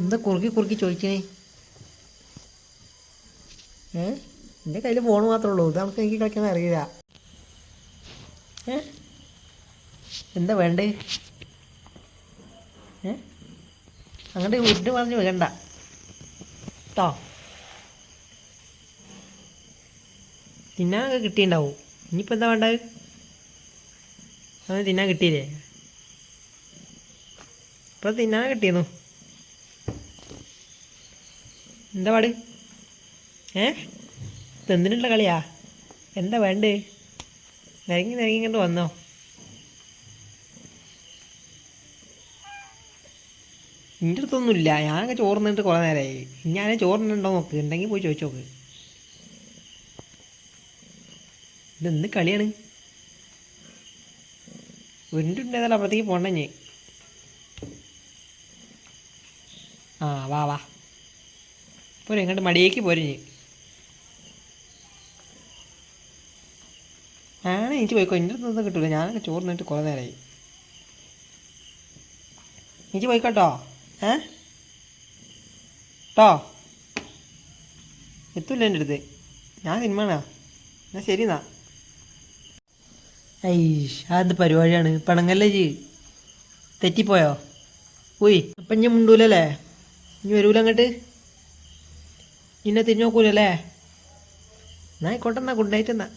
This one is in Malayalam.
എന്താ കുറുക്കി കുറുക്കി ചോദിക്കണേ? എൻ്റെ കയ്യിൽ ഫോൺ മാത്രമേ ഉള്ളൂ. ഇത് നമുക്ക് എനിക്ക് കളിക്കാൻ അറിയില്ല. എന്താ വേണ്ടേ? അങ്ങോട്ട് ഉരുട്ട് പറഞ്ഞ് വേണ്ട കേട്ടോ. തിന്നാനൊക്കെ കിട്ടിയിട്ടുണ്ടാവും. ഇനിയിപ്പോൾ എന്താ വേണ്ടത്? അത് തിന്നാൻ കിട്ടിയില്ലേ? ഇപ്പോൾ തിന്നാൻ കിട്ടിയിരുന്നു. എന്താ പാട്? എന്തിനുള്ള കളിയാ? എന്താ വേണ്ടേ? നിരങ്ങി നിരങ്ങി കൊണ്ട് വന്നോ? എൻ്റെ അടുത്തൊന്നുമില്ല. ഞാനൊക്കെ ചോറ് നിന്നിട്ട് കുറേ നേരമായി. ഞാൻ ചോറിനുണ്ടോ നോക്ക്. ഉണ്ടെങ്കിൽ പോയി ചോദിച്ചു നോക്ക്. ഇതെന്ത് കളിയാണ്? ഉരുണ്ടുണ്ടായതല്ല, അപ്പുറത്തേക്ക് പോകണ്ട ഞാൻ. വാ വാ പോരെ, ഇങ്ങോട്ട് മടിയേക്ക് പോരെ ഞാൻ. എനിക്ക് പോയിക്കോ. എൻ്റെ അടുത്തൊന്നും കിട്ടില്ല. ഞാനൊക്കെ ചോറ് നിന്നിട്ട് കുറേ നേരമായി. എനിക്ക് പോയിക്കോട്ടോ. കേട്ടോ, എത്തൂല്ല എൻ്റെ അടുത്ത്. ഞാൻ സിനിമയാണോ? എന്നാൽ ശരി എന്നാ. അതെന്ത് പരിപാടിയാണ്? പണങ്ങല്ലേ ജി? തെറ്റിപ്പോയോ? പോയി അപ്പം ഇനി മുണ്ടൂലല്ലേ? ഇനി വരൂല അങ്ങോട്ട്? ഇന്നെ തിരിഞ്ഞു നോക്കൂലല്ലേ? എന്നാ ആയിക്കോട്ടെ. എന്നാ ഗുഡ് നൈറ്റ് എന്നാ.